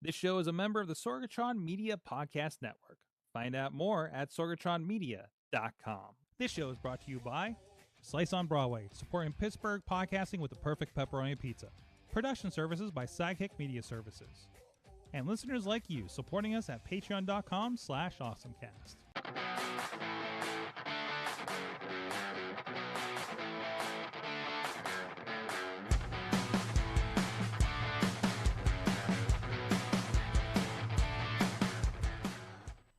This show is a member of the Sorgatron Media Podcast Network. Find out more at sorgatronmedia.com. This show is brought to you by Slice on Broadway, supporting Pittsburgh podcasting with the perfect pepperoni pizza. Production services by Sidekick Media Services. And listeners like you, supporting us at patreon.com/AwesomeCast.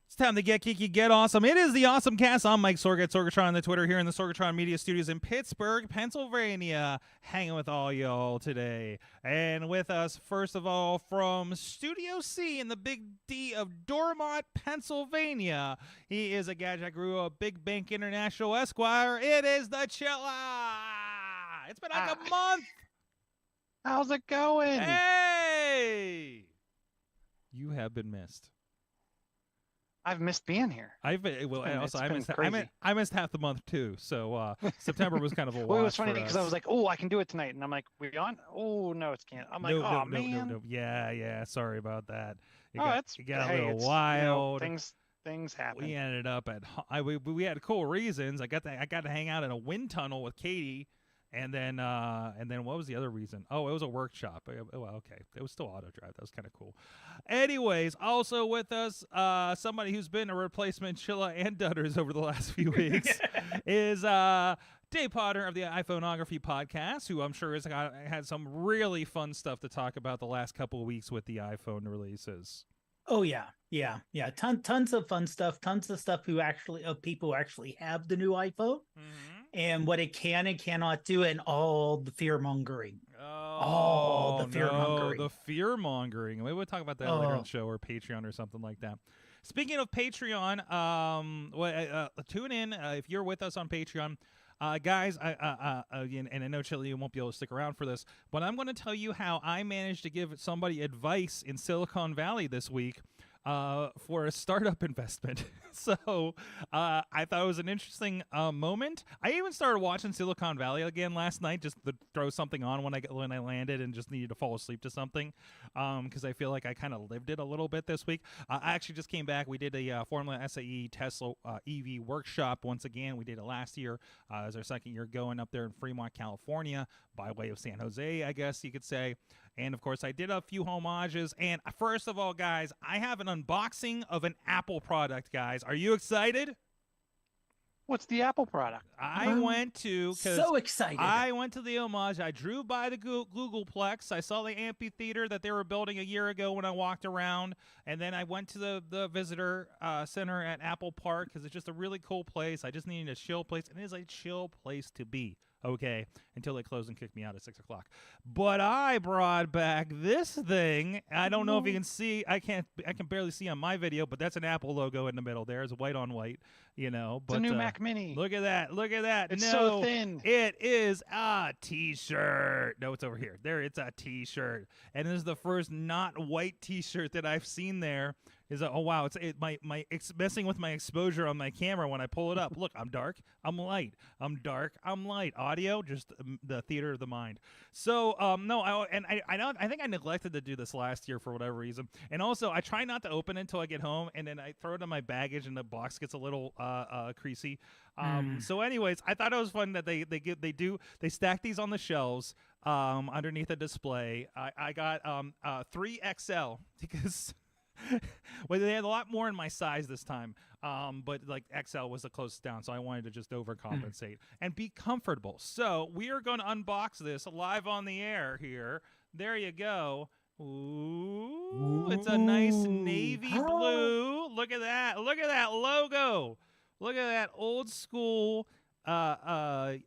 It's time to get geeky, get awesome. It is the AwesomeCast. I'm Mike Sorgatron on the Twitter here in the Sorgatron Media Studios in Pittsburgh, Pennsylvania, hanging with all y'all today. And with us, first of all, from Studio C in the Big D of Dormont, Pennsylvania, he is a gadget guru of Big Bank International Esquire. It is the Chilla. It's been like a month. How's it going? Hey! You have been missed. I've missed being here. I missed half the month too. So September was kind of a wash. Well, it was funny because I was like, "Oh, I can do it tonight," and I'm like, "We on? Oh no, it's can't." I'm like, man. No. Yeah. Sorry about that. It got a little wild. You know, things happen. We ended up at we had cool reasons. I got to hang out in a wind tunnel with Katie. And then what was the other reason? Oh, it was a workshop. Well, okay. It was still auto drive. That was kind of cool. Anyways, also with us, somebody who's been a replacement Chilla and Dutters over the last few weeks is Dave Potter of the iPhoneography podcast, who I'm sure has had some really fun stuff to talk about the last couple of weeks with the iPhone releases. Oh yeah. Tons of fun stuff. Tons of stuff people who actually have the new iPhone. Mm-hmm. And what it can and cannot do, and all the fear-mongering. The fear-mongering. Maybe we'll talk about that later on the show or Patreon or something like that. Speaking of Patreon, tune in if you're with us on Patreon. Guys, again, and I know, Chili, you won't be able to stick around for this, but I'm going to tell you how I managed to give somebody advice in Silicon Valley this week for a startup investment. So I thought it was an interesting moment. I even started watching Silicon Valley again last night just to throw something on when I landed and just needed to fall asleep to something because I feel like I kind of lived it a little bit this week. I actually just came back. We did a Formula SAE Tesla EV workshop once again. We did it last year. It was our second year going up there in Fremont, California, by way of San Jose, I guess you could say. And, of course, I did a few homages. And first of all, guys, I have an unboxing of an Apple product, guys. Are you excited? What's the Apple product? So excited. I went to the homage. I drove by the Googleplex. I saw the amphitheater that they were building a year ago when I walked around. And then I went to the visitor center at Apple Park because it's just a really cool place. I just needed a chill place. And it is a chill place to be. Okay, until they closed and kicked me out at 6 o'clock. But I brought back this thing. I don't know if you can see. I can barely see on my video, but that's an Apple logo in the middle there. It's white on white, you know. But, it's a new Mac Mini. Look at that. It's so thin. It is a T-shirt. No, it's over here. There, it's a T-shirt. And this is the first not white T-shirt that I've seen there. It's messing with my exposure on my camera when I pull it up. Look, I'm dark, I'm light. I'm dark, I'm light. Audio, just the theater of the mind. So, I think I neglected to do this last year for whatever reason. And also, I try not to open it until I get home, and then I throw it in my baggage, and the box gets a little creasy. So, anyways, I thought it was fun that they stack these on the shelves underneath a display. I got 3XL because. Well, they had a lot more in my size this time, but like XL was the closest down, so I wanted to just overcompensate and be comfortable. So we are going to unbox this live on the air here. There you go. Ooh, it's a nice navy blue. Look at that. Look at that logo. Look at that old school Apple.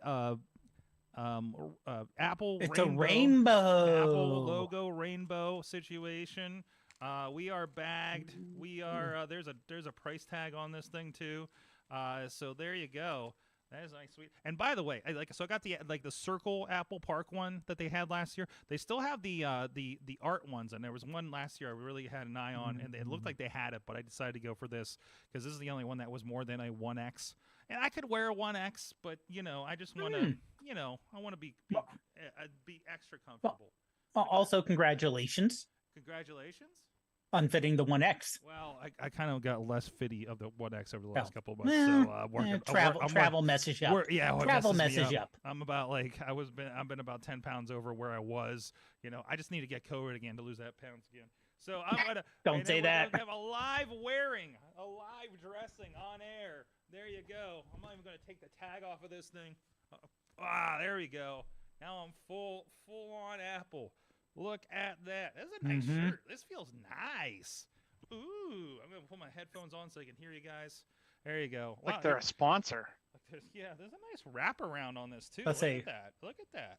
It's a rainbow. Apple logo rainbow situation. We are bagged. We are there's a price tag on this thing too. So there you go. That is nice, sweet. And by the way, so I got the Circle Apple Park one that they had last year. They still have the art ones, and there was one last year I really had an eye on, and it looked like they had it, but I decided to go for this because this is the only one that was more than a 1X. And I could wear a 1X, but I just want to, I want to be extra comfortable. Also, congratulations. Congratulations on fitting the 1X. Well, I kind of got less fitty of the 1X over the last couple of months. So travel message up. Travel message up. I'm about I've been about 10 pounds over where I was. I just need to get COVID again to lose that pounds again. So I'm gonna don't say that. We have a live wearing, a live dressing on air. There you go. I'm not even gonna take the tag off of this thing. There we go. Now I'm full on Apple. Look at that. That's a nice shirt. This feels nice. Ooh, I'm going to put my headphones on so I can hear you guys. There you go. Like they're a sponsor. There's a nice wraparound on this, too. Let's see. Look at that.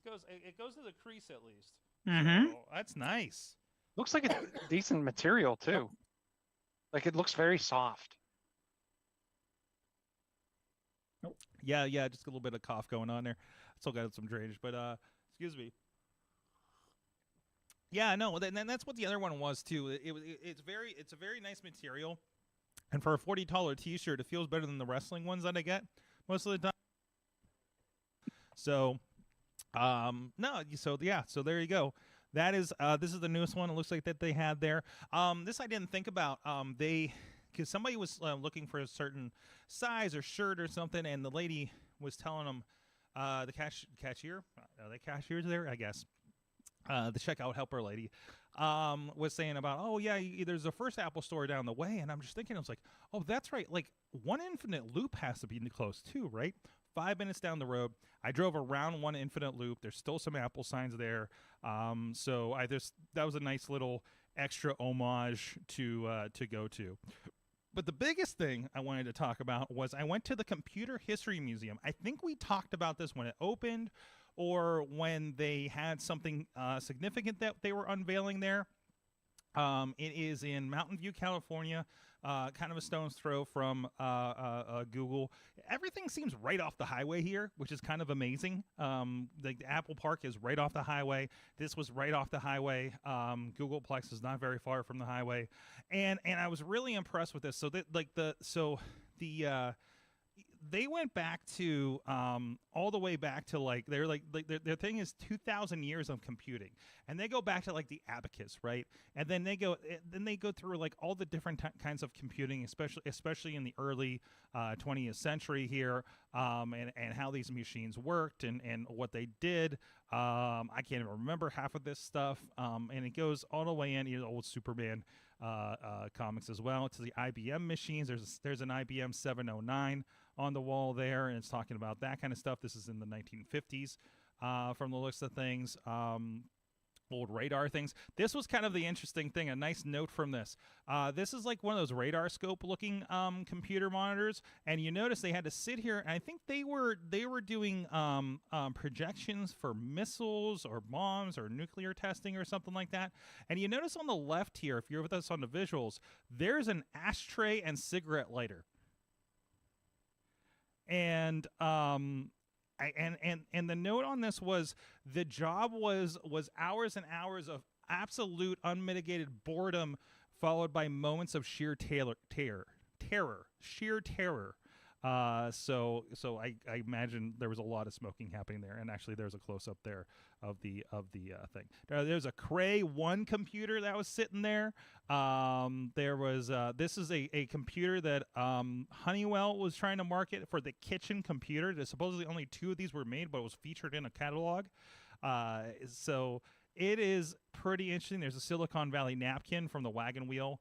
It goes to the crease, at least. Mm-hmm. So, that's nice. Looks like a decent material, too. Like, it looks very soft. Yeah, just a little bit of cough going on there. Still got some drainage, but excuse me. Yeah, no, and that's what the other one was too. It's a very nice material, and for a $40 T-shirt, it feels better than the wrestling ones that I get most of the time. So, so there you go. That is this is the newest one. It looks like that they had there. This I didn't think about. Because somebody was looking for a certain size or shirt or something, and the lady was telling them, the cashier, are they cashiers there? I guess. The checkout helper lady was saying about, there's a First Apple store down the way, and I'm just thinking, I was like, oh, that's right. Like, One Infinite Loop has to be close too, right? 5 minutes down the road. I drove around One Infinite Loop. There's still some Apple signs there. So that was a nice little extra homage to go to. But the biggest thing I wanted to talk about was I went to the Computer History Museum. I think we talked about this when it opened, or when they had something significant that they were unveiling there. It is in Mountain View, California, kind of a stone's throw from Google. Everything seems right off the highway here, which is kind of amazing. The Apple Park is right off the highway. This was right off the highway. Googleplex is not very far from the highway, and I was really impressed with this. So they went back to all the way back to their thing is 2,000 years of computing, and they go back to the abacus, right? And then they go through all the different kinds of computing, especially in the early 20th century here, and how these machines worked and what they did. I can't even remember half of this stuff, and it goes all the way in old Superman comics as well to the IBM machines. There's an IBM 709 on the wall there, and it's talking about that kind of stuff. This is in the 1950s from the looks of things. Old radar things. This was kind of the interesting thing, a nice note from this. This is like one of those radar scope looking computer monitors, and you notice they had to sit here, and I think they were doing projections for missiles or bombs or nuclear testing or something like that. And you notice on the left here, if you're with us on the visuals, there's an ashtray and cigarette lighter. And and the note on this was the job was hours and hours of absolute unmitigated boredom, followed by moments of sheer terror. So I imagine there was a lot of smoking happening there, and actually there's a close up there of the thing. There's a Cray 1 computer that was sitting there. There was this is a computer that Honeywell was trying to market for the kitchen computer. There's supposedly only 2 of these were made, but it was featured in a catalog. So it is pretty interesting. There's a Silicon Valley napkin from the wagon wheel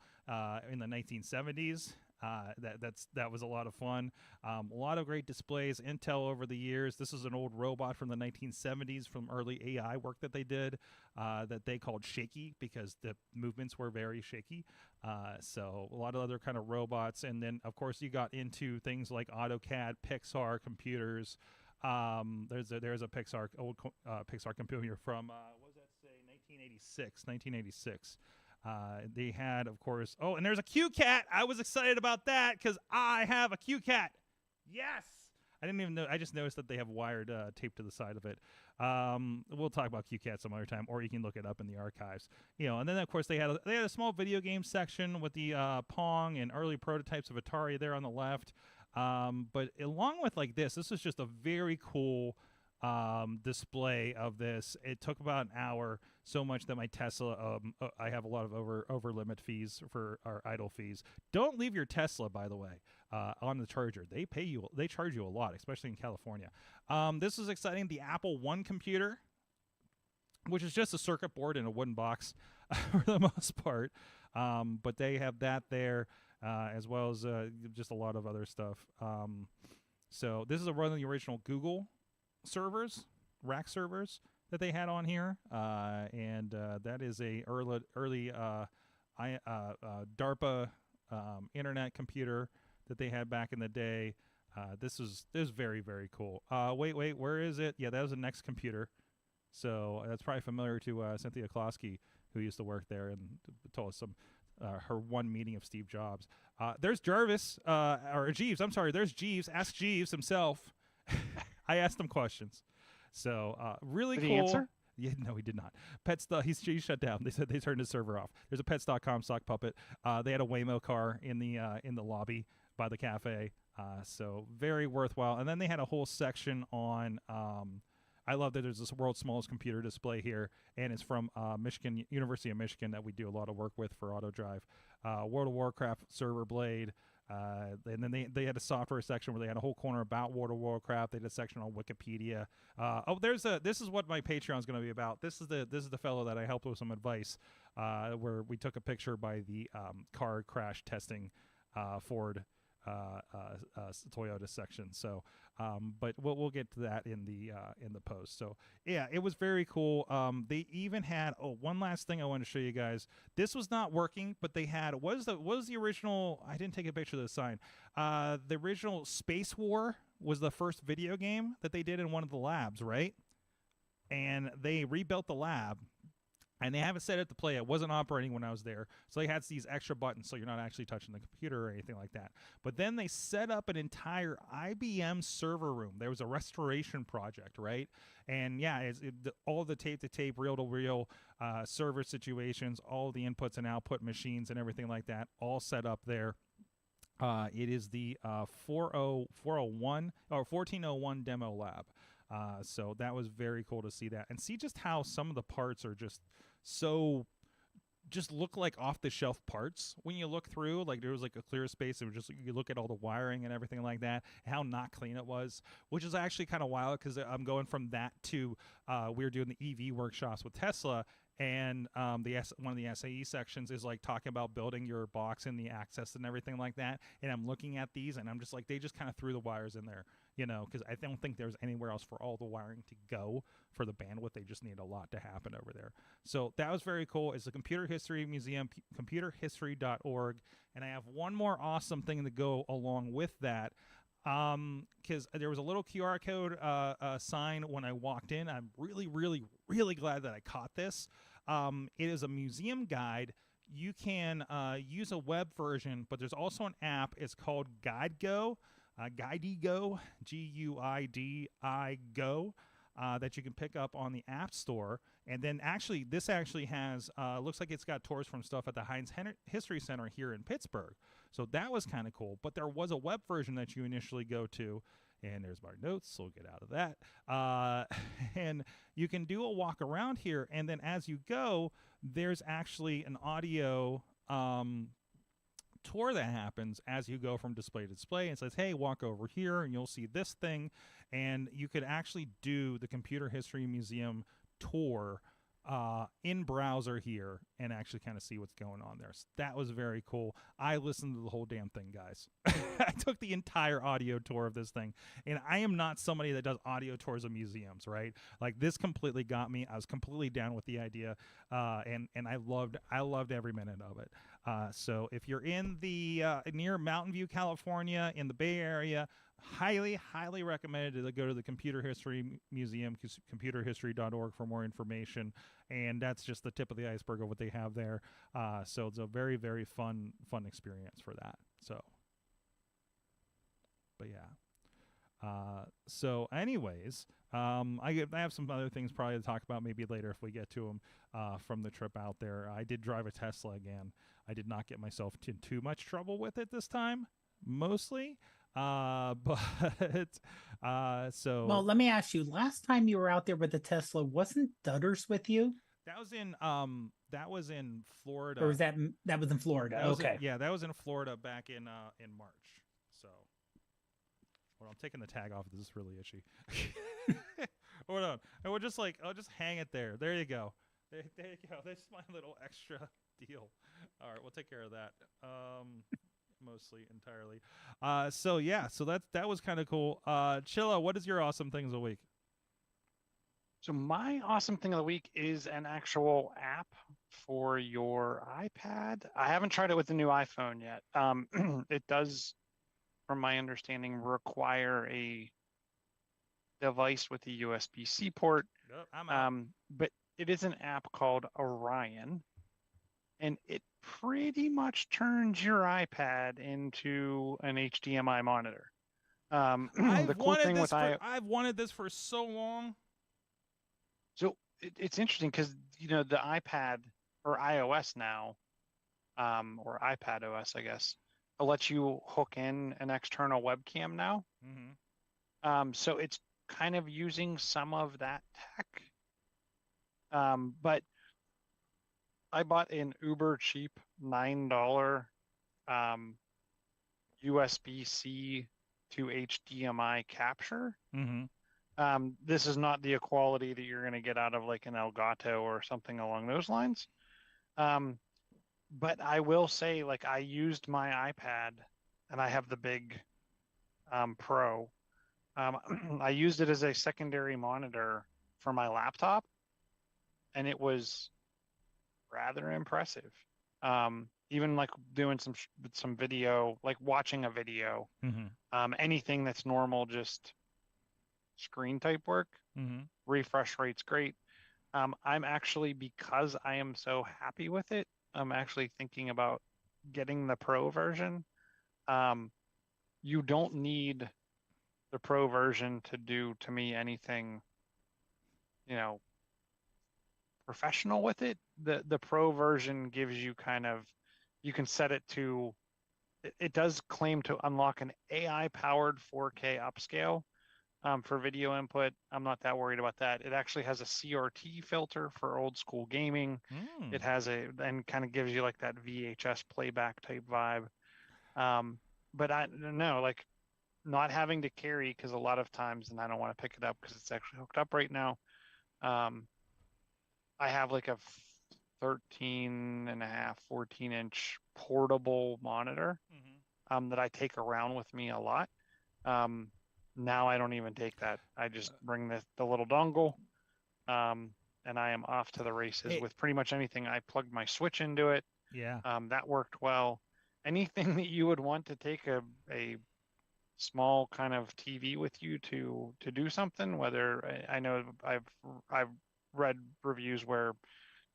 in the 1970s. That was a lot of fun. A lot of great displays. Intel over the years. This is an old robot from the 1970s from early AI work that they did that they called shaky because the movements were very shaky. So a lot of other kind of robots. And then, of course, you got into things like AutoCAD, Pixar computers. There's a Pixar old Pixar computer from what does that say? 1986. They had, of course, and there's a QCat. I was excited about that because I have a QCat. Yes, I didn't even know. I just noticed that they have wired tape to the side of it. We'll talk about QCat some other time, or you can look it up in the archives. And then of course they had a small video game section with the Pong and early prototypes of Atari there on the left. But along with this is just a very cool display of this. It took about an hour, so much that my Tesla, I have a lot of over limit fees for our idle fees. Don't leave your Tesla, by the way, on the charger. They charge you a lot, especially in California. This is exciting. The Apple One computer, which is just a circuit board in a wooden box for the most part. But they have that there, as well as just a lot of other stuff. So this is one of the original Google servers, rack servers that they had on here, and that is a early DARPA internet computer that they had back in the day. This is very, very cool. Wait, where is it? Yeah, that was the next computer. So that's probably familiar to Cynthia Klosky, who used to work there and told us some her one meeting of Steve Jobs. There's Jarvis, or Jeeves. I'm sorry. There's Jeeves. Ask Jeeves himself. I asked him questions. So really Did cool. he answer? Yeah, no, he did not. Pets. He's shut down. They said they turned his server off. There's a Pets.com sock puppet. They had a Waymo car in the lobby by the cafe. So very worthwhile. And then they had a whole section on. I love that there's this world's smallest computer display here, and it's from Michigan, University of Michigan, that we do a lot of work with for AutoDrive. World of Warcraft server blade. And then they had a software section where they had a whole corner about World of Warcraft. They had a section on Wikipedia. This is what my Patreon is going to be about. This is the fellow that I helped with some advice, where we took a picture by the car crash testing Ford Toyota section. So, but we'll get to that in the post. So yeah, it was very cool. They even had one last thing I wanted to show you guys. This was not working, but they had what was the original? I didn't take a picture of the sign. The original Space War was the first video game that they did in one of the labs, right? And they rebuilt the lab. And they haven't set it to play. It wasn't operating when I was there. So they had these extra buttons, so you're not actually touching the computer or anything like that. But then they set up an entire IBM server room. There was a restoration project, right? And yeah, all the tape-to-tape, reel-to-reel server situations, all the inputs and output machines and everything like that, all set up there. It is the 1401 demo lab. So that was very cool to see that, and see just how some of the parts are just look like off-the-shelf parts when you look through. Like there was a clear space, and just you look at all the wiring and everything like that, how not clean it was, which is actually kind of wild because I'm going from that to we were doing the EV workshops with Tesla. And one of the SAE sections is talking about building your box and the access and everything like that. And I'm looking at these, and I'm just they just kind of threw the wires in there, because I don't think there's anywhere else for all the wiring to go for the bandwidth. They just need a lot to happen over there. So that was very cool. It's the Computer History Museum, computerhistory.org. And I have one more awesome thing to go along with that. Because there was a little QR code sign when I walked in. I'm really, really, really glad that I caught this. It is a museum guide. You can use a web version, but there's also an app. It's called GuideGo, GuideGo, GUIDI-GO, that you can pick up on the App Store. And then this actually has, looks like it's got tours from stuff at the Heinz History Center here in Pittsburgh. So that was kind of cool. But there was a web version that you initially go to. And there's my notes, so we'll get out of that. And you can do a walk around here. And then as you go, there's actually an audio tour that happens as you go from display to display. And says, hey, walk over here, and you'll see this thing. And you could actually do the Computer History Museum tour in browser here and actually kind of see what's going on there. So that was very cool. I listened to the whole damn thing, guys. I took the entire audio tour of this thing, and I am not somebody that does audio tours of museums, right? This completely got me. I was completely down with the idea, and I loved every minute of it. So if you're in the near Mountain View, California, in the Bay Area, highly recommended to go to the Computer History Museum, computerhistory.org, for more information. And that's just the tip of the iceberg of what they have there. So it's a very, very fun experience for that. So, but yeah. So anyways, I have some other things probably to talk about maybe later if we get to them from the trip out there. I did drive a Tesla again. I did not get myself in too much trouble with it this time, mostly. But so Well, let me ask you. Last time you were out there with the Tesla, wasn't Dutters with you, that was in Florida. or was that was in Florida? Okay. That was in Florida back in March. So, well, I'm taking the tag off. This is really itchy. Hold on. I'll just hang it there. There you go. There you go. That's my little extra deal. All right, we'll take care of that. Mostly entirely. So that was kind of cool. Chilla, what is your awesome things a week? So my awesome thing of the week is an actual app for your iPad. I haven't tried it with the new iPhone yet. It does, from my understanding, require a device with a USB-C port. Yep, I'm out. But it is an app called Orion, and it pretty much turns your iPad into an HDMI monitor. The cool thing with I've wanted this for so long. So it's interesting because the iPad or iOS now, or iPad OS, I guess, it lets you hook in an external webcam now. Mm-hmm. So it's kind of using some of that tech. But I bought an uber cheap $9 USB-C to HDMI capture. Mm-hmm. This is not the equality that you're going to get out of like an Elgato or something along those lines. But I will say, like, I used my iPad, and I have the big Pro. I used it as a secondary monitor for my laptop, and it was rather impressive. Even like doing some video, like watching a video, anything that's normal, just screen type work, refresh rate's great. I'm actually, because I am so happy with it, I'm actually thinking about getting the Pro version. You don't need the Pro version to do, to me, anything, professional with it. The Pro version gives you you can set it to, it does claim to unlock an AI powered 4K upscale for video input. I'm not that worried about that. It actually has a CRT filter for old school gaming. It has and kind of gives you like that VHS playback type vibe. But I don't know, like, not having to carry, because a lot of times, and I don't want to pick it up because it's actually hooked up right now. I have like a 14-inch portable monitor that I take around with me a lot. Now I don't even take that. I just bring the little dongle, and I am off to the races with pretty much anything. I plugged my Switch into it. Yeah. That worked well. Anything that you would want to take a small kind of TV with you to do something, whether, I know I've read reviews where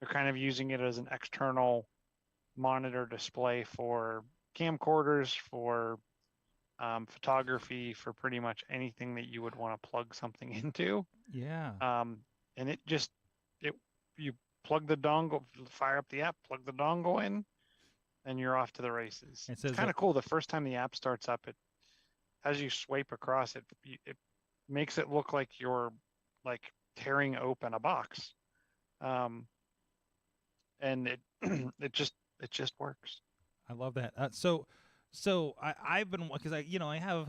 they're kind of using it as an external monitor display for camcorders, for photography, for pretty much anything that you would want to plug something into. Yeah. And you plug the dongle, fire up the app, plug the dongle in, and you're off to the races. It's kind of cool. The first time the app starts up, as you swipe across it, it makes it look like you're like tearing open a box. And it just works. I love that. So I've been, because I have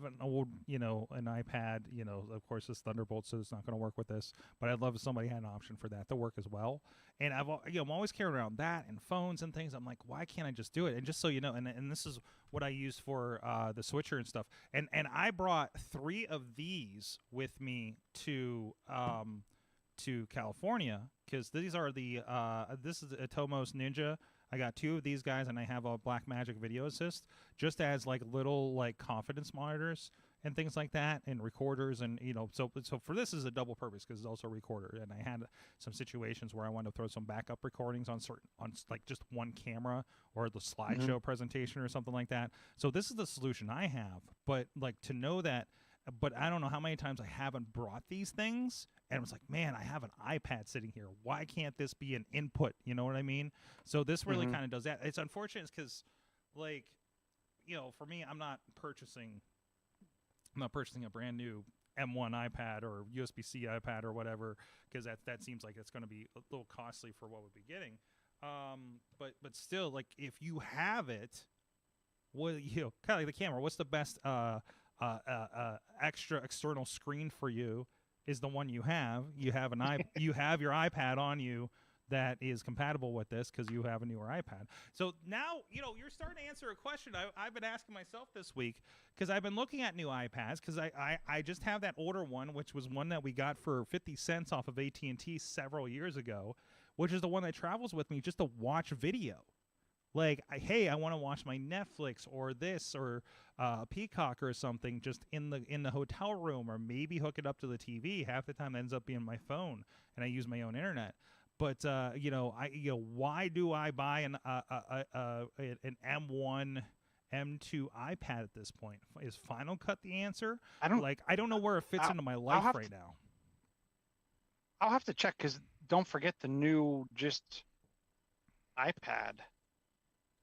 an old, an iPad, of course it's Thunderbolt, so it's not going to work with this, but I'd love if somebody had an option for that to work as well. And I'm always carrying around that and phones and things. I'm like, why can't I just do it? And just so you know, and this is what I use for the switcher and stuff. And I brought 3 of these with me to California, because these are this is a Tomos Ninja. I got 2 of these guys, and I have a Blackmagic Video Assist, just as like little like confidence monitors and things like that, and recorders, and so for this is a double purpose, because it's also a recorder. And I had some situations where I wanted to throw some backup recordings on like just one camera, or the slideshow presentation or something like that. So this is the solution I have. But like, to know that but I don't know how many times I haven't brought these things, and I was like, man, I have an iPad sitting here. Why can't this be an input? You know what I mean? So this really kind of does that. It's unfortunate because, like, for me, I'm not purchasing a brand new M1 iPad or USB-C iPad or whatever, because that seems like it's going to be a little costly for what we'll be getting. But still, like, if you have it, kind of like the camera, what's the best extra external screen for you is the one you have. You have you have your iPad on you that is compatible with this because you have a newer iPad. So now, you're starting to answer a question I've been asking myself this week, because I've been looking at new iPads, because I just have that older one, which was one that we got for 50 cents off of AT&T several years ago, which is the one that travels with me just to watch video. Like, hey, I want to watch my Netflix or this or Peacock or something just in the hotel room, or maybe hook it up to the TV. Half the time it ends up being my phone, and I use my own internet. But why do I buy an M1, M2 iPad at this point? Is Final Cut the answer? I don't know where it fits into my life right now. I'll have to check, because don't forget the new just iPad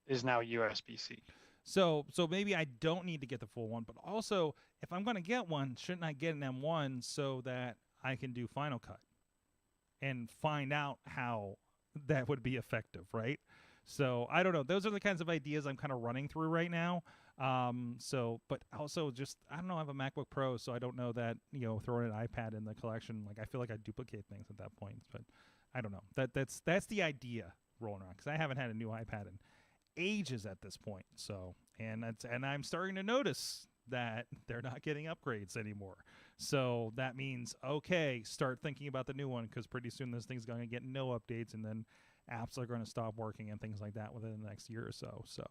is now USB-C. So maybe I don't need to get the full one, but also if I'm going to get one, shouldn't I get an M1 so that I can do Final Cut and find out how that would be effective, right? So I don't know. Those are the kinds of ideas I'm kind of running through right now. But also just, I don't know, I have a MacBook Pro, so I don't know that, throwing an iPad in the collection, like, I feel like I duplicate things at that point, but I don't know. That's the idea rolling around, because I haven't had a new iPad in ages at this point. So, and I'm starting to notice that they're not getting upgrades anymore. So that means, okay, start thinking about the new one, because pretty soon this thing's going to get no updates, and then apps are going to stop working and things like that within the next year or so. So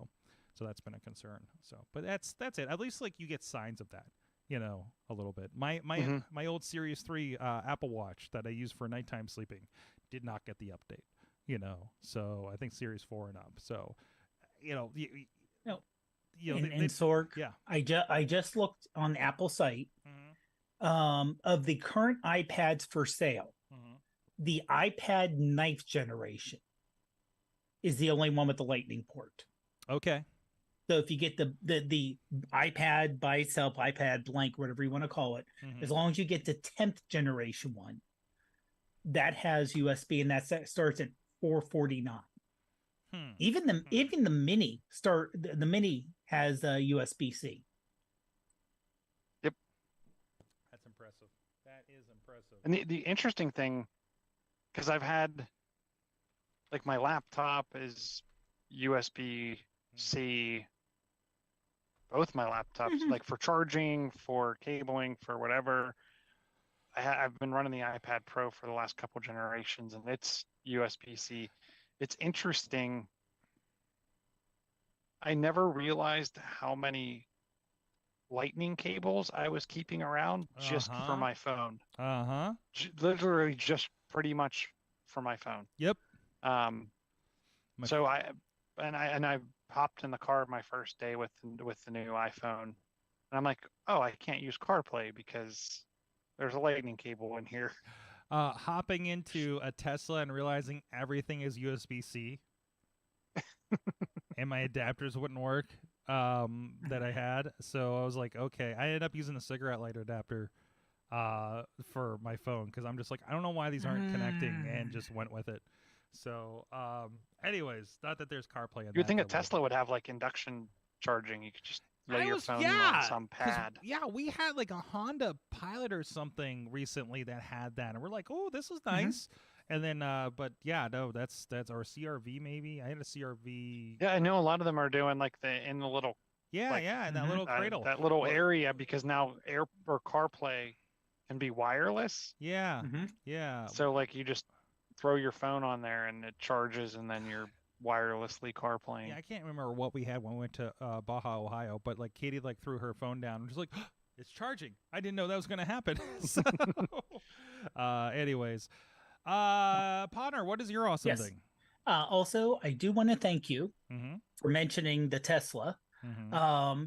that's been a concern. So, but that's it. At least, like, you get signs of that, a little bit. My old Series 3 Apple Watch that I use for nighttime sleeping did not get the update, So I think Series 4 and up. So, Sorg, yeah. I just looked on the Apple site. Of the current iPads for sale, the iPad ninth generation is the only one with the Lightning port. Okay. So if you get the iPad by itself, iPad blank, whatever you want to call it, as long as you get the 10th generation one, that has USB, and that starts at $449. Even the mini the mini has USB-C. Yep, that's impressive. That is impressive. And the interesting thing, because I've had, like, my laptop is USB-C. Both my laptops, like, for charging, for cabling, for whatever. I've been running the iPad Pro for the last couple generations, and it's USB-C. It's interesting. I never realized how many lightning cables I was keeping around just for my phone. Literally just pretty much for my phone. Yep. So I hopped in the car my first day with the new iPhone, and I'm like, oh, I can't use CarPlay because there's a lightning cable in here. Hopping into a Tesla and realizing everything is USB-C and my adapters wouldn't work that I had. So I was like, okay. I ended up using a cigarette lighter adapter for my phone, because I'm just like, I don't know why these aren't connecting, and just went with it. So anyways, not that there's CarPlay in You would think a Tesla would have, like, induction charging. You could just lay your phone on some pad. Yeah, we had, like, a Honda Pilot or something recently that had that, and we're like, oh, this is nice. And then, but yeah, no, that's our CRV maybe. I had a CRV. Yeah, I know a lot of them are doing, like, in the little in that little cradle, that little area, because now Air or CarPlay can be wireless. Yeah, yeah. So, like, you just throw your phone on there and it charges, and then you're wirelessly CarPlaying. Yeah, I can't remember what we had when we went to Baja, Ohio, but, like, Katie, like, threw her phone down and just like, oh, it's charging. I didn't know that was going to happen. So, anyways, Potter, what is your awesome thing? Also, I do want to thank you for mentioning the Tesla,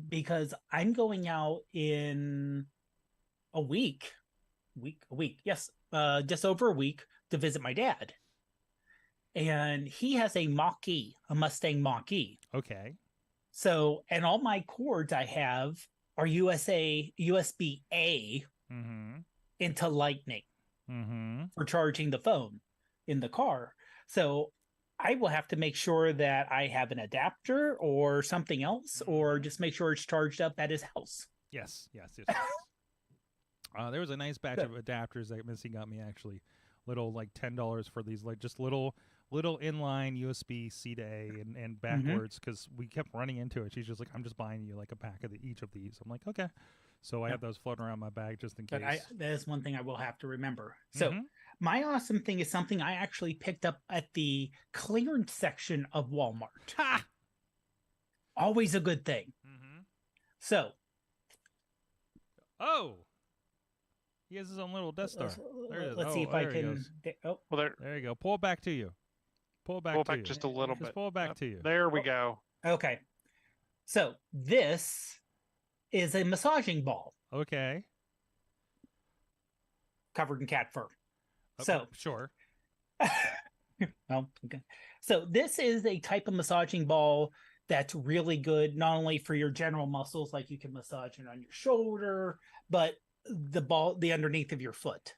because I'm going out in a week, yes, just over a week to visit my dad. And he has a Mach-E, a Mustang Mach-E. Okay. So, and all my cords I have are USB-A Mm-hmm. into Lightning Mm-hmm. for charging the phone in the car. So I will have to make sure that I have an adapter or something else, or just make sure it's charged up at his house. Yes. There was a nice batch of adapters that Missy got me, actually. Little, like $10 for these, like just little inline USB C to A and backwards, because we kept running into it. She's just like, I'm just buying you like a pack of each of these. I'm like, okay. So I have those floating around my bag just in case. But that is one thing I will have to remember. So my awesome thing is something I actually picked up at the clearance section of Walmart. Ha! Always a good thing. So. Oh. He has his own little Death Star. There it is. Let's see if I can. Well, there you go. Pull it back to you. Pull it back to you. Just a little bit. Just pull it back to you. There we go. Okay. So this is a massaging ball. Okay. Covered in cat fur. Okay, So sure. Oh, okay. So this is a type of massaging ball that's really good, not only for your general muscles, like you can massage it on your shoulder, but the underneath of your foot.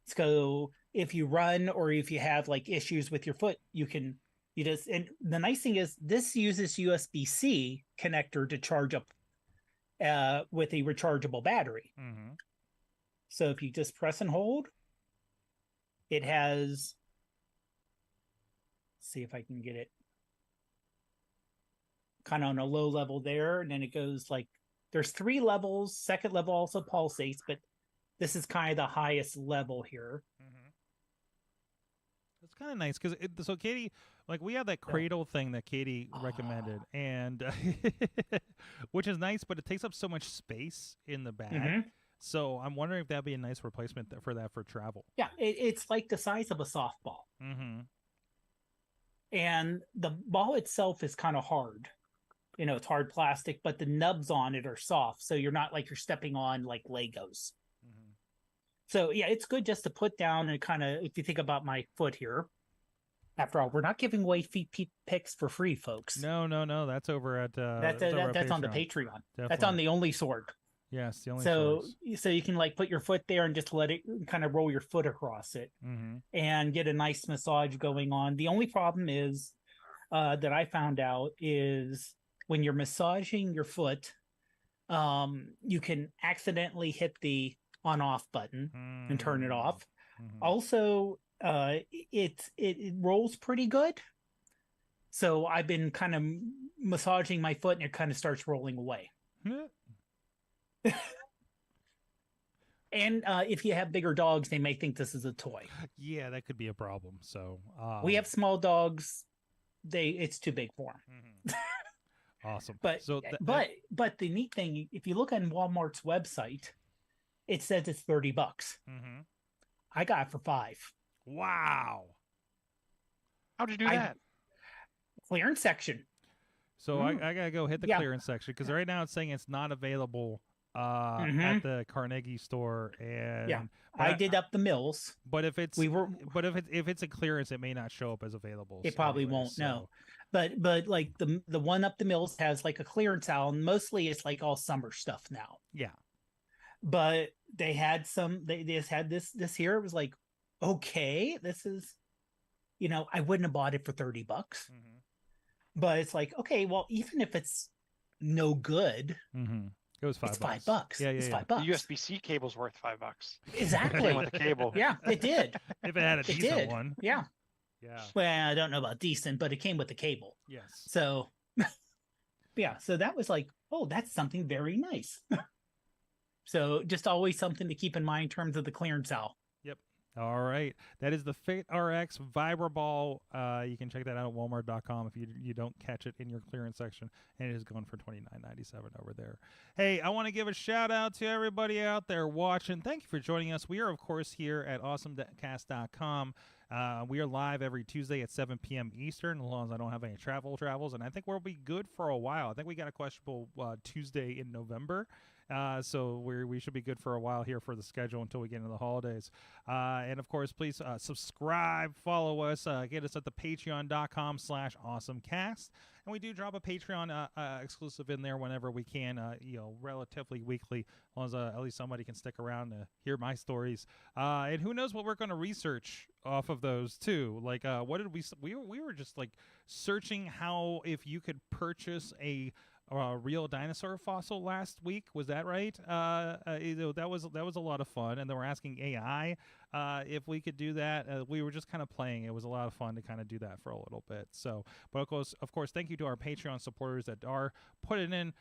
So if you run or if you have like issues with your foot, and the nice thing is this uses USB-C connector to charge up with a rechargeable battery. So if you just press and hold, it has, see if I can get it kind of on a low level there, and then it goes like, there's 3 levels. Second level also pulsates, but this is kind of the highest level here. It's kind of nice because so Katie, like we have that cradle thing that Katie recommended, and which is nice, but it takes up so much space in the bag. So I'm wondering if that'd be a nice replacement for that for travel. Yeah, it's like the size of a softball. And the ball itself is kind of hard. It's hard plastic, but the nubs on it are soft. So you're not like you're stepping on like Legos. So yeah, it's good just to put down and kind of, if you think about my foot here, after all, we're not giving away feet picks for free, folks. No. That's over at, that's on the Patreon. Definitely. That's on the Only Sword. Yes, the only. So you can like put your foot there and just let it kind of roll your foot across it and get a nice massage going on. The only problem is that I found out is when you're massaging your foot, you can accidentally hit the on-off button and turn it off. Also, it rolls pretty good. So I've been kind of massaging my foot and it kind of starts rolling away. And if you have bigger dogs, they may think this is a toy. Yeah, that could be a problem. So we have small dogs. It's too big for them. Awesome. But the neat thing, if you look on Walmart's website, it says it's $30. I got it for $5. Wow. How'd you do that? Clearance section. So I gotta go hit the clearance section because right now it's saying it's not available at the Carnegie store, and I did up the mills. But if it's a clearance, it may not show up as available. It probably won't. So. No, but like the one up the mills has like a clearance aisle, and mostly it's like all summer stuff now. Yeah. But they had they just had this here. It was like, okay, this is, I wouldn't have bought it for $30. But it's like, okay, well, even if it's no good, it was $5. It's $5. Yeah, it's $5. The USB-C cable's worth $5. Exactly. With the cable. Yeah, it did. If it had a decent one. Yeah. Yeah. Well, I don't know about decent, but it came with the cable. Yes. So, yeah. So that was like, oh, that's something very nice. So just always something to keep in mind in terms of the clearance aisle. Yep. All right. That is the Fate RX Vibraball. You can check that out at walmart.com if you don't catch it in your clearance section. And it is going for $29.97 over there. Hey, I want to give a shout out to everybody out there watching. Thank you for joining us. We are, of course, here at AwesomeCast.com. We are live every Tuesday at 7 p.m. Eastern, as long as I don't have any travels. And I think we'll be good for a while. I think we got a questionable Tuesday in November. So we should be good for a while here for the schedule until we get into the holidays. And of course, please subscribe, follow us, get us at the patreon.com/awesomecast. And we do drop a Patreon exclusive in there whenever we can, relatively weekly, as long as at least somebody can stick around to hear my stories. And who knows what we're going to research off of those too. Like, what did we were just like searching how if you could purchase a real dinosaur fossil last week. Was that right? That was a lot of fun, and then we're asking AI if we could do that. We were just kind of playing. It was a lot of fun to kind of do that for a little bit. So, but of course, thank you to our Patreon supporters that are putting a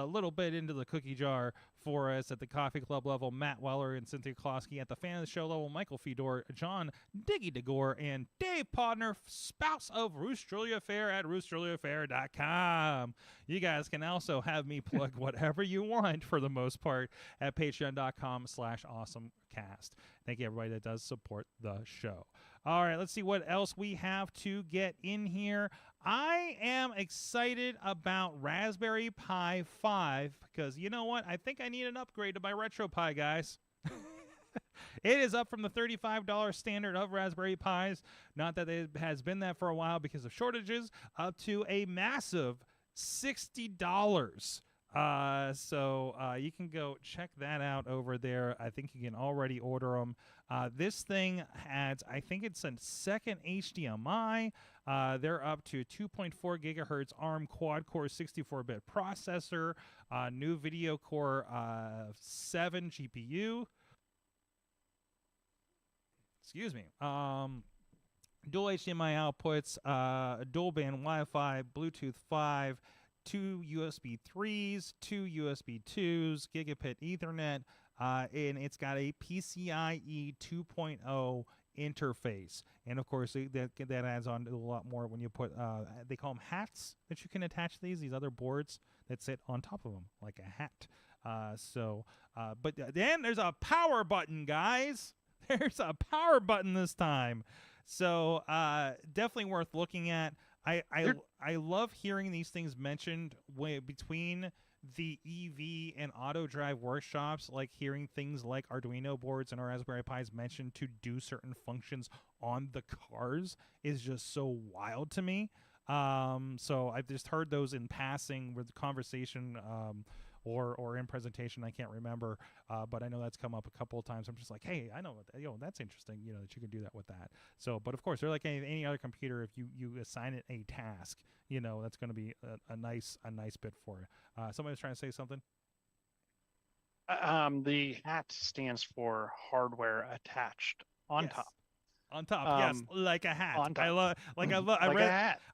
little bit into the cookie jar for us at the Coffee Club level. Matt Weller and Cynthia Klosky at the Fan of the Show level. Michael Fedor, John Diggy DeGore, and Dave Podner, spouse of Roos Julia Fair at roosjuliafair.com. You guys can also have me plug whatever you want for the most part at patreon.com/awesomecast. Thank you, everybody that does support the show. All right, let's see what else we have to get in here. I am excited about Raspberry Pi 5 because you know what? I think I need an upgrade to my RetroPie, guys. It is up from the $35 standard of Raspberry Pis. Not that it has been that for a while because of shortages, up to a massive $60. So you can go check that out over there. I think you can already order them. This thing has, I think it's a second HDMI. They're up to 2.4 gigahertz ARM quad-core 64-bit processor, new Video Core 7 GPU. Excuse me. Dual HDMI outputs, dual band Wi-Fi, Bluetooth 5, 2 USB 3s, 2 USB 2s, gigabit Ethernet, and it's got a PCIe 2.0 interface. And of course, that adds on to a lot more when you put, they call them hats that you can attach to these other boards that sit on top of them, like a hat. But then there's a power button, guys. There's a power button this time. So definitely worth looking at. I love hearing these things mentioned between the EV and auto drive workshops, like hearing things like Arduino boards and Raspberry Pis mentioned to do certain functions on the cars is just so wild to me. So I've just heard those in passing with the conversation or in presentation. I can't remember, but I know that's come up a couple of times. I'm just like, hey, I know that's interesting, that you can do that with that. So, but of course, they're like any other computer. If you assign it a task, that's going to be a nice bit for it. Somebody was trying to say something. The HAT stands for hardware attached on top. On top, yes, like a hat. On top.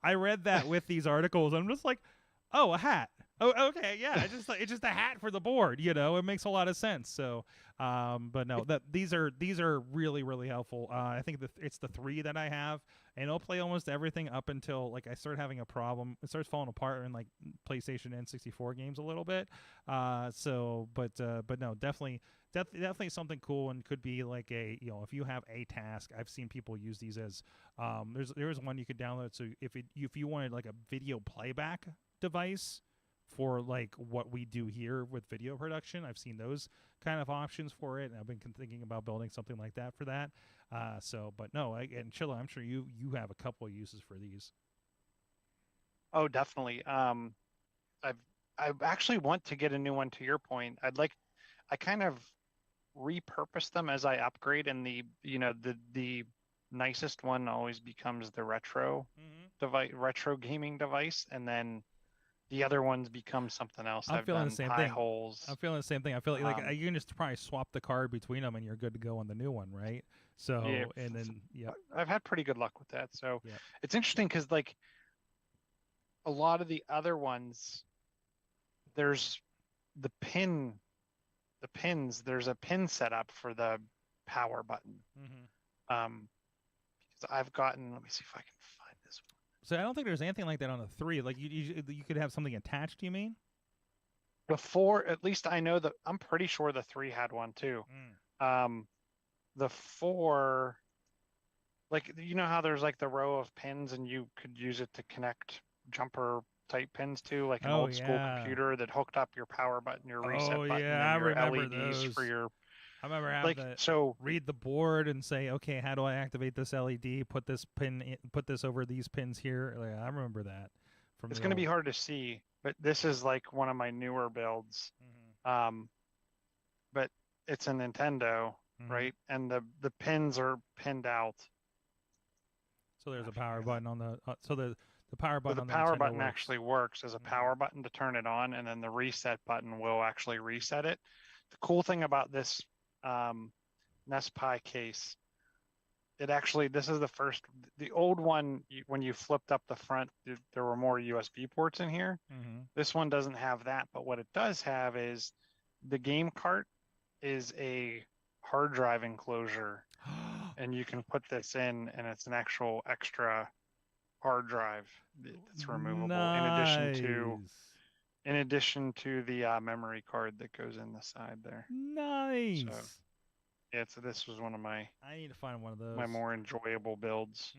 I read that with these articles. I'm just like, oh, a hat. Oh, okay, yeah. It's just a hat for the board. It makes a lot of sense. So, but no, these are really, really helpful. I think it's the 3 that I have, and it'll play almost everything up until like I start having a problem. It starts falling apart in like PlayStation N64 games a little bit. But no, definitely something cool, and could be like a if you have a task. I've seen people use these as there's one you could download. So if you wanted like a video playback device for like what we do here with video production, I've seen those kind of options for it, and I've been thinking about building something like that for that. But no, and Chilla, I'm sure you have a couple of uses for these. Oh, definitely. I actually want to get a new one. To your point, I kind of repurpose them as I upgrade, and the nicest one always becomes the retro device, retro gaming device, and then the other ones become something else. I'm feeling the same thing. Holes. I'm feeling the same thing. I feel like you can just probably swap the card between them, and you're good to go on the new one, right? So, yeah, and then I've had pretty good luck with that. So it's interesting because like a lot of the other ones, there's the pins. There's a pin set up for the power button. Because I've gotten. Let me see if I can find this one. So I don't think there's anything like that on the 3. Like you could have something attached. You mean? Before, at least I know that I'm pretty sure the 3 had one too. The 4, like how there's like the row of pins, and you could use it to connect jumper type pins to, like an Oh, old school yeah. computer that hooked up your power button, your reset Oh, button, yeah, I and your remember LEDs for those. your I remember having to so read the board and say, okay, how do I activate this LED? Put this pin, put this over these pins here. Like, I remember that from it's the going to be old. hard to see, but this is like one of my newer builds. But it's a Nintendo, right? And the pins are pinned out. So there's a power button on the the power So button the on the power Nintendo button works. actually works as a power button to turn it on, and then the reset button will actually reset it. The cool thing about this NES case, this is the old one, when you flipped up the front, there were more USB ports in here. This one doesn't have that, but what it does have is the game cart is a hard drive enclosure, and you can put this in, and it's an actual extra hard drive that's removable, Nice. in addition to the memory card that goes in the side there. Nice. So, yeah, so this was one of my I need to find one of those. my more enjoyable builds.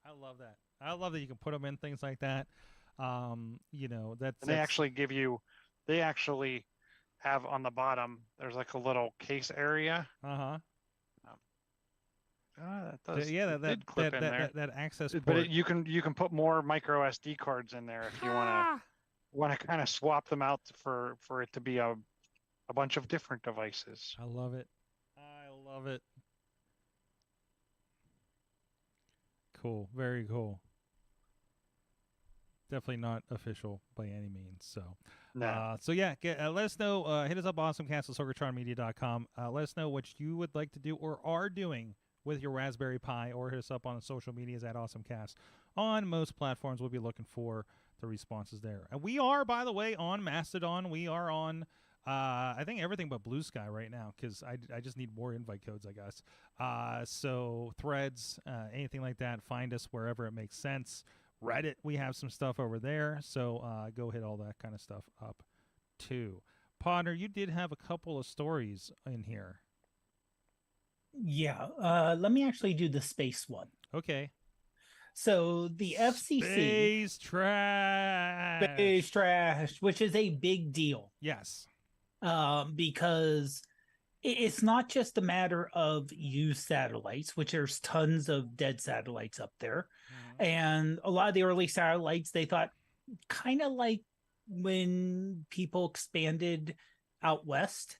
I love that. I love that you can put them in things like that. You know, And they actually have on the bottom, there's like a little case area. that That that clip in there. that access port. But you can put more micro SD cards in there if you want to kind of swap them out for it to be a bunch of different devices. I love it. I love it. Cool. Very cool. Definitely not official by any means. So, No. So yeah, let us know. Hit us up, AwesomeCast at sorgatronmedia.com. Let us know what you would like to do or are doing with your Raspberry Pi, or hit us up on the social medias at AwesomeCast. On most platforms, we'll be looking for the responses there. And we are, by the way, on Mastodon. We are on, I think, everything but Blue Sky right now, because I just need more invite codes, I guess. So Threads, anything like that, find us wherever it makes sense. Reddit, we have some stuff over there, so go hit all that kind of stuff up too. Podner, you did have a couple of stories in here. Yeah, let me actually do the space one. Okay. So the FCC, space trash, which is a big deal. Yes. Because it's not just a matter of used satellites, which there's tons of dead satellites up there. And a lot of the early satellites, they thought, kind of like when people expanded out west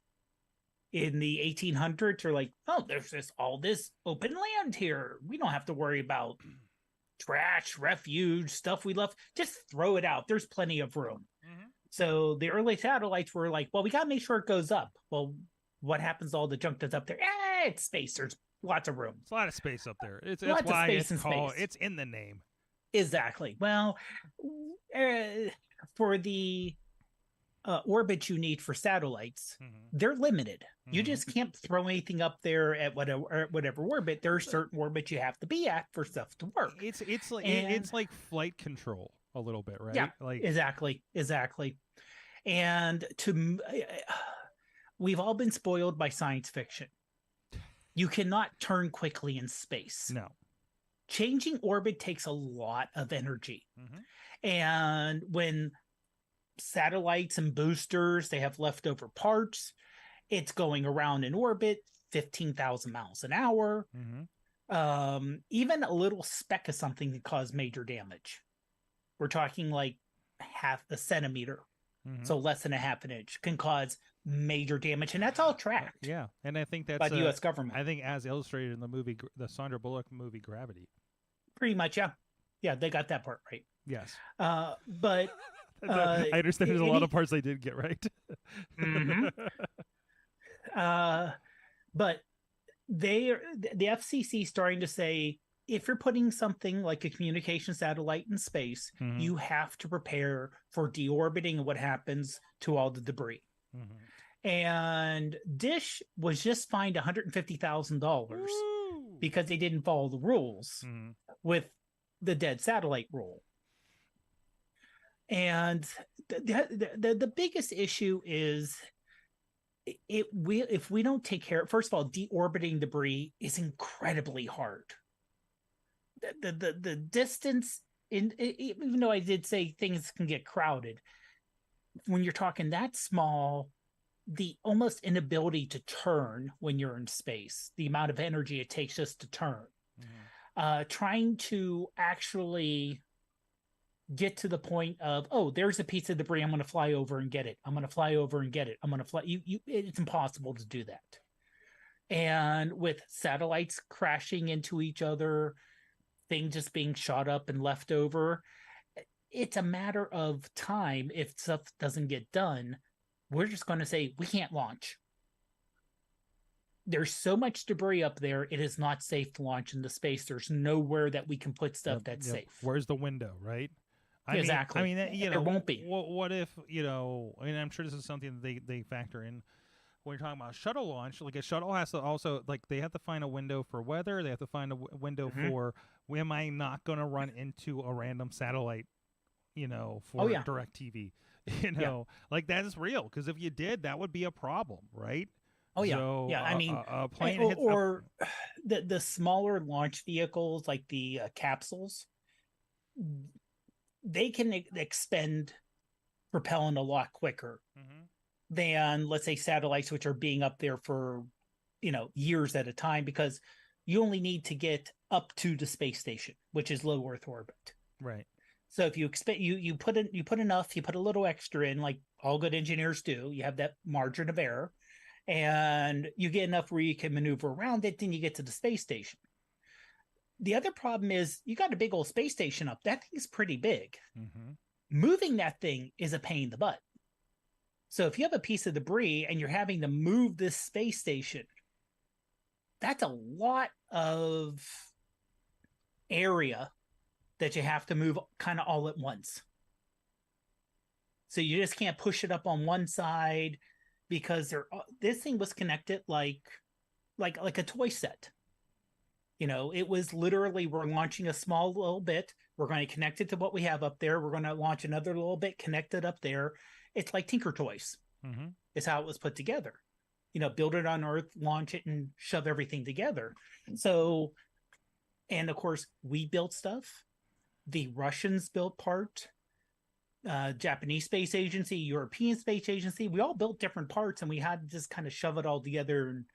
in the 1800s, are like, oh, there's all this open land here. We don't have to worry about trash, refuge, stuff we left. Just throw it out. There's plenty of room. So the early satellites were like, well, we got to make sure it goes up. Well, what happens to all the junk that's up there? It's space. There's lots of room. It's a lot of space up there. It's lots why of space it's called, it's in the name. Exactly. Well, for the orbit you need for satellites, they're limited. You just can't throw anything up there at whatever orbit. There are certain orbits you have to be at for stuff to work. It's like flight control a little bit, right? Yeah, like exactly. And we've all been spoiled by science fiction. You cannot turn quickly in space. No. Changing orbit takes a lot of energy. And when satellites and boosters, they have leftover parts, it's going around in orbit 15,000 miles an hour. Even a little speck of something can cause major damage. We're talking like half a centimeter, so less than a half an inch, can cause major damage, and that's all tracked. Yeah, and I think that's by the U.S. government. I think, as illustrated in the movie, the Sandra Bullock movie Gravity. Pretty much, yeah, they got that part right. Yes, but I understand there's a lot of parts they did get right. But the FCC starting to say, if you're putting something like a communication satellite in space, you have to prepare for deorbiting and what happens to all the debris. And Dish was just fined $150,000 because they didn't follow the rules with the dead satellite rule. And the biggest issue is if we don't take care, first of all, deorbiting debris is incredibly hard. The distance even though I did say things can get crowded, when you're talking that small, the almost inability to turn when you're in space, the amount of energy it takes just to turn, trying to actually get to the point of, oh, there's a piece of debris, I'm going to fly over and get it. I'm going to fly over and get it. I'm going to fly. It's impossible to do that. And with satellites crashing into each other, things just being shot up and left over, it's a matter of time. If stuff doesn't get done, we're just going to say we can't launch. There's so much debris up there, it is not safe to launch into space. There's nowhere that we can put stuff that's safe. Where's the window, right? Exactly. I mean, you know, there won't be. What if, you know, and I'm sure this is something that they factor in when you're talking about shuttle launch. Like a shuttle has to also, like, they have to find a window for weather. They have to find a window for, am I not going to run into a random satellite, you know, for direct TV? You know, like that is real. Because if you did, that would be a problem, right? Oh yeah, so, yeah. I mean, a plane or the smaller launch vehicles like the capsules, they can expend propellant a lot quicker than, let's say, satellites, which are being up there for, you know, years at a time, because you only need to get up to the space station, which is low Earth orbit. Right. So if you expect you put a little extra in, like all good engineers do, you have that margin of error, and you get enough where you can maneuver around it, then you get to the space station. The other problem is you got a big old space station up. That thing's pretty big. Moving that thing is a pain in the butt. So if you have a piece of debris and you're having to move this space station, that's a lot of area that you have to move kind of all at once. So you just can't push it up on one side, because this thing was connected like a toy set. You know, it was literally, we're launching a small little bit. We're going to connect it to what we have up there. We're going to launch another little bit, connect it up there. It's like Tinker Toys. It's how it was put together. You know, build it on Earth, launch it, and shove everything together. So, and of course, we built stuff. The Russians built part. Japanese Space Agency, European Space Agency. We all built different parts, and we had to just kind of shove it all together and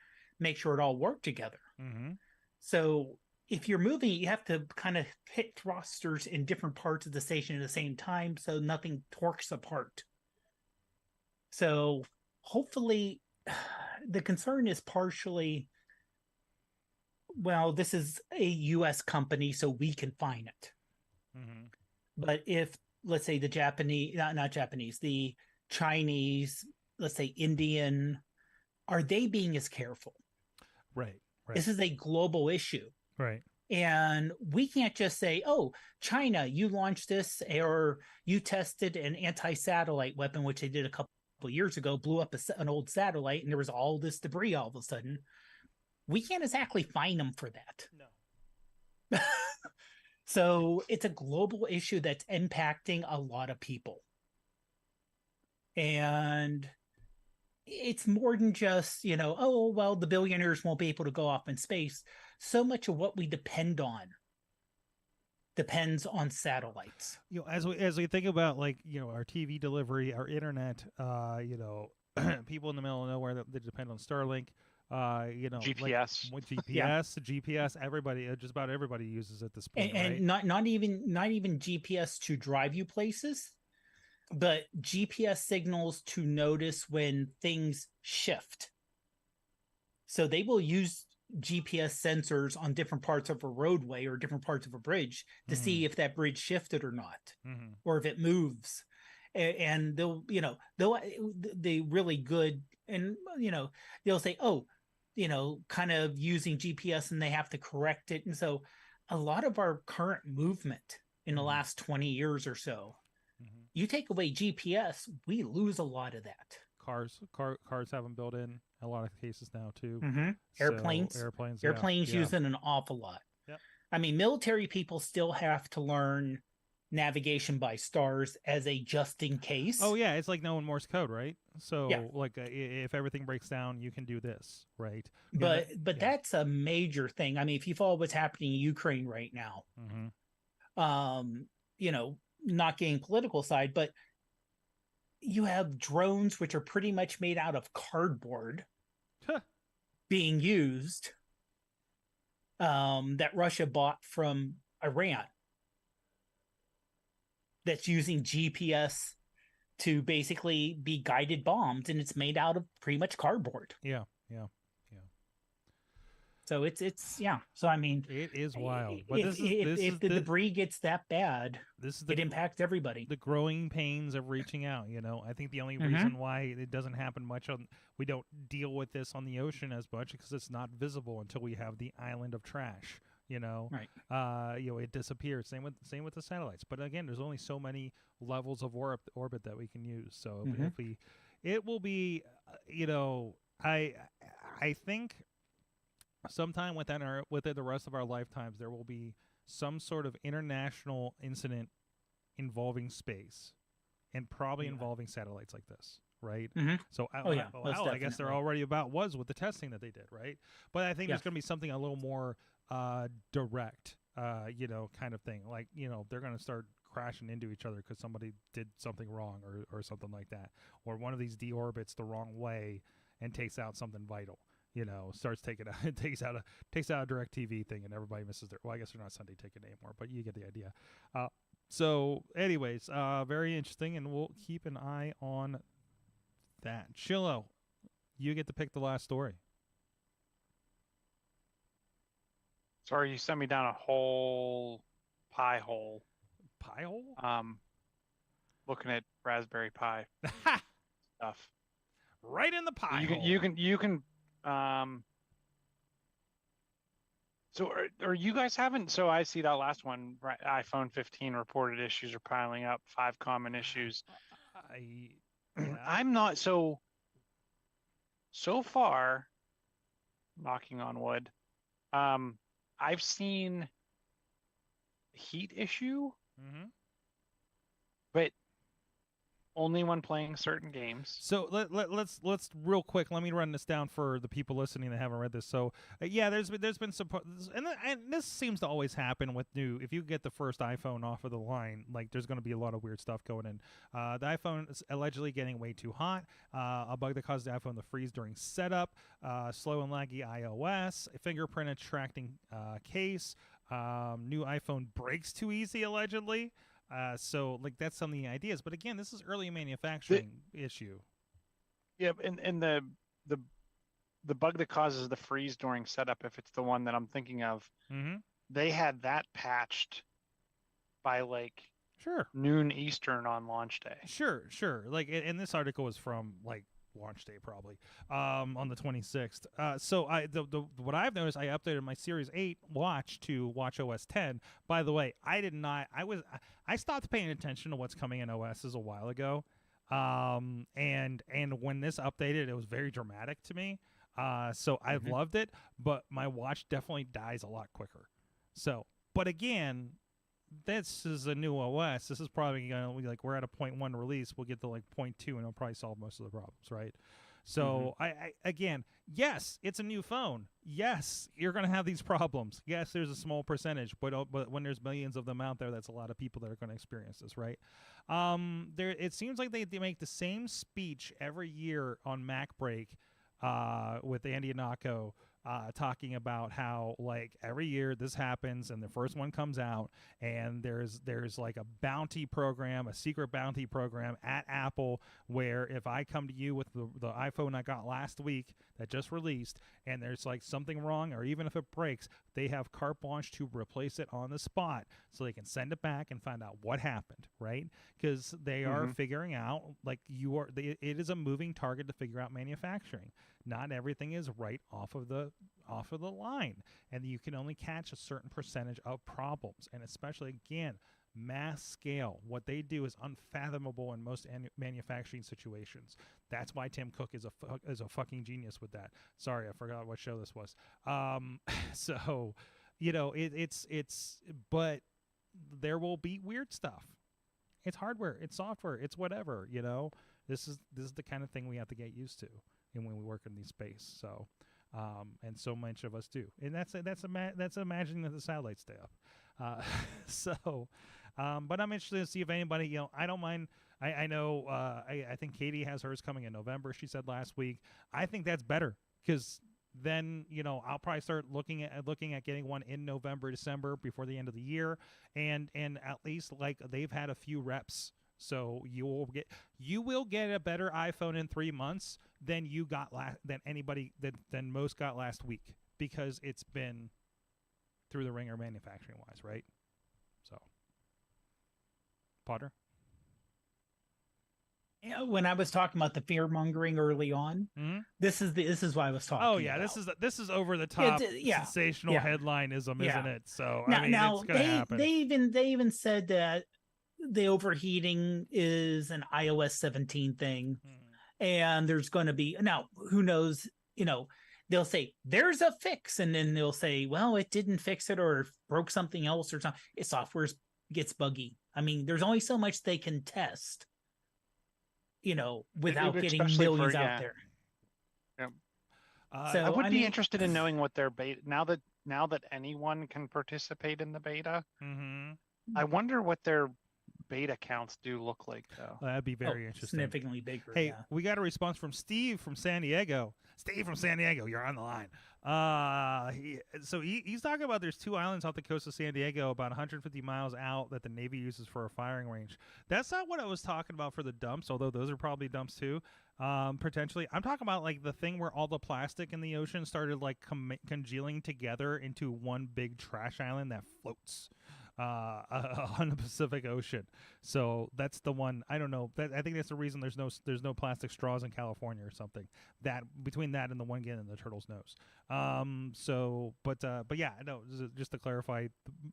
make sure it all worked together. So if you're moving, you have to kind of hit thrusters in different parts of the station at the same time, so nothing torques apart. So hopefully the concern is partially, well, this is a U.S. company, so we can find it. But if, let's say, the Japanese, not Japanese, the Chinese, let's say Indian, are they being as careful? Right. This is a global issue. Right. And we can't just say, oh, China, you launched this, or you tested an anti-satellite weapon, which they did a couple of years ago, blew up an old satellite, and there was all this debris all of a sudden. We can't exactly fine them for that. No. So it's a global issue that's impacting a lot of people. And it's more than just, you know, oh, well, the billionaires won't be able to go off in space. So much of what we depends on satellites. You know, as we think about, like, you know, our TV delivery, our internet, you know, people in the middle of nowhere that depend on Starlink, you know, GPS, like, GPS, everybody, just about everybody uses at this point, and right? not even GPS to drive you places, but GPS signals to notice when things shift. So they will use GPS sensors on different parts of a roadway or different parts of a bridge to see if that bridge shifted or not, or if it moves. And they really good, and you know, they'll say, oh, you know, kind of using GPS, and they have to correct it. And so a lot of our current movement in the last 20 years or so, you take away GPS, we lose a lot of that. Cars have them built in a lot of cases now too. So airplanes use it an awful lot. Yep. I mean, military people still have to learn navigation by stars as a just in case. Oh yeah, it's like knowing Morse code, right? So like if everything breaks down, you can do this, right? But that's a major thing. I mean, if you follow what's happening in Ukraine right now, not getting political side, but you have drones which are pretty much made out of cardboard Huh. being used that Russia bought from Iran that's using GPS to basically be guided bombs, and it's made out of pretty much cardboard. Yeah. So it's yeah. So I mean, it is wild. But if the debris gets that bad, it impacts everybody. The growing pains of reaching out. I think the only reason why it doesn't happen much we don't deal with this on the ocean as much because it's not visible until we have the island of trash. Right. It disappears. Same with the satellites. But again, there's only so many levels of orbit that we can use. So it will be, I think sometime within the rest of our lifetimes, there will be some sort of international incident involving space, and probably involving satellites like this, right? So, I guess they're already was with the testing that they did, right? But I think there's going to be something a little more direct, kind of thing. Like, they're going to start crashing into each other because somebody did something wrong or something like that, or one of these deorbits the wrong way and takes out something vital. Starts taking out, takes out a direct TV thing, and everybody misses their. Well, I guess they're not Sunday ticket anymore, but you get the idea. So, anyways, very interesting, and we'll keep an eye on that. Chillo, you get to pick the last story. Sorry, you sent me down a whole pie hole. Pie hole? Looking at Raspberry Pi stuff. Right in the pie hole. You can. So are you guys having? So I see that last one. Right, iPhone 15 reported issues are piling up. 5 common issues. I'm not so far. Knocking on wood. I've seen heat issue, but only when playing certain games. So let's real quick. Let me run this down for the people listening that haven't read this. So there's been some, and this seems to always happen with new. If you get the first iPhone off of the line, like there's going to be a lot of weird stuff going in. The iPhone is allegedly getting way too hot. A bug that caused the iPhone to freeze during setup. Slow and laggy iOS. Fingerprint extracting case. New iPhone breaks too easy allegedly. So like that's some of the ideas, but again, this is early manufacturing issue. Yeah, and the bug that causes the freeze during setup, if it's the one that I'm thinking of, they had that patched by like noon Eastern on launch day. Sure. Like, and this article is from like launch day probably on the 26th. So what I've noticed, I updated my Series 8 watch to watch OS 10. By the way, I stopped paying attention to what's coming in OSs a while ago. And when this updated, it was very dramatic to me. So I've loved it, but my watch definitely dies a lot quicker. So, but again, this is a new OS. This is probably going to be like, we're at a 0.1 release. We'll get to like 0.2 and it'll probably solve most of the problems, right? So I again, yes, it's a new phone. Yes, you're going to have these problems. Yes, there's a small percentage, but when there's millions of them out there, that's a lot of people that are going to experience this, right? It seems like they make the same speech every year on Mac Break with Andy Anako, talking about how like every year this happens and the first one comes out and there's like a bounty program, a secret bounty program at Apple where if I come to you with the iPhone I got last week that just released and there's like something wrong or even if it breaks, they have carte blanche to replace it on the spot so they can send it back and find out what happened, right? Because they are figuring out like it is a moving target to figure out manufacturing. Not everything is right off of the line, and you can only catch a certain percentage of problems, and especially again mass scale. What they do is unfathomable in most manufacturing situations. That's why Tim Cook is a fucking genius with that. Sorry, I forgot what show this was. So it's but there will be weird stuff. It's hardware, it's software, it's whatever. This is the kind of thing we have to get used to. And when we work in these space, so and so much of us do, and that's imagining that the satellites stay up. So But I'm interested to see if anybody, I don't mind. I know. I think Katie has hers coming in November. She said last week. I think that's better because then I'll probably start looking at getting one in November, December before the end of the year, and at least like they've had a few reps. So you will get a better iPhone in 3 months than you got than most got last week, because it's been through the ringer manufacturing wise, right? So, Potter. Yeah, when I was talking about the fear-mongering early on, this is what I was talking. Oh yeah, about. this is over the top, sensational headlineism, isn't it? So now, it's gonna happen. They even said that the overheating is an iOS 17 thing, and there's going to be now. Who knows? They'll say there's a fix, and then they'll say, well, it didn't fix it or broke something else or something. Its software gets buggy. I mean, there's only so much they can test. Without getting millions out there. Yeah. So I would be interested in knowing what their beta now that anyone can participate in the beta. I wonder what their beta counts do look like, though. That'd be very interesting. Significantly bigger. Hey, we got a response from Steve from San Diego. Steve from San Diego, you're on the line. He's talking about there's 2 islands off the coast of San Diego, about 150 miles out, that the Navy uses for a firing range. That's not what I was talking about for the dumps, although those are probably dumps too. Potentially, I'm talking about like the thing where all the plastic in the ocean started like congealing together into one big trash island that floats on the Pacific Ocean. So that's the one. I don't know. I think that's the reason there's no plastic straws in California or something. That between that and the one getting in the turtle's nose. But yeah, no. Just to clarify,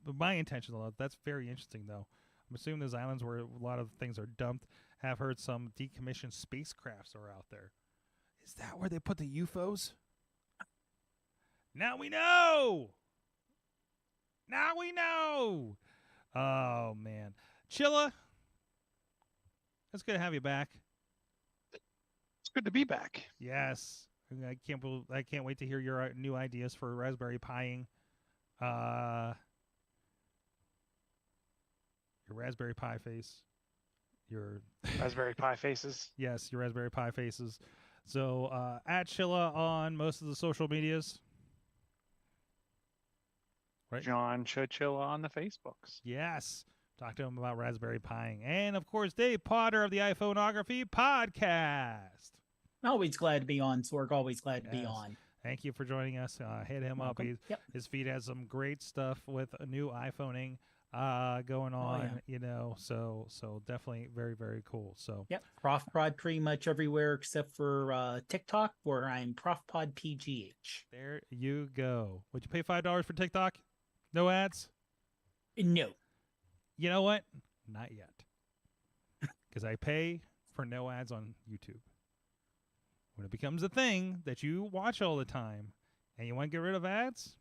my intention. That's very interesting, though. I'm assuming those islands where a lot of things are dumped. Have heard some decommissioned spacecrafts are out there. Is that where they put the UFOs? Now we know. Now we know. Oh man, Chilla, it's good to have you back. It's good to be back. Yes, I can't wait to hear your new ideas for Raspberry Piing. Your Raspberry Pi face. Your Raspberry Pi faces. Yes, your Raspberry Pi faces. So at Chilla on most of the social medias. Right. John Chochilla on the Facebooks. Yes. Talk to him about Raspberry Piing. And, of course, Dave Potter of the iPhoneography Podcast. Always glad to be on, Sorg. Always glad to be on. Thank you for joining us. Hit him up. His feed has some great stuff with a new iPhoning going on, so definitely very, very cool. So Prof Pod pretty much everywhere except for TikTok, where I'm Prof Pod PGH. There you go. Would you pay $5 for TikTok? No ads? No. You know what? Not yet. Because I pay for no ads on YouTube. When it becomes a thing that you watch all the time and you want to get rid of ads,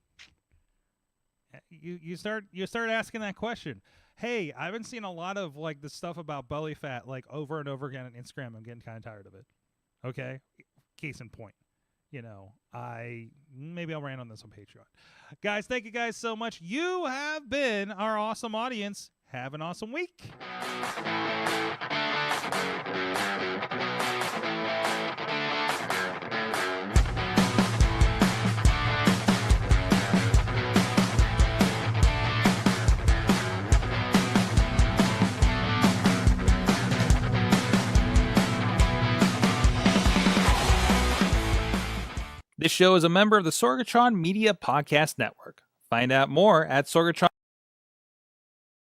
you start asking that question. Hey, I've been seeing a lot of like the stuff about belly fat like over and over again on Instagram. I'm getting kind of tired of it. Okay? Case in point. Maybe I'll rant on this on Patreon. Guys, thank you guys so much. You have been our awesome audience. Have an awesome week. This show is a member of the Sorgatron Media Podcast Network. Find out more at Sorgatron.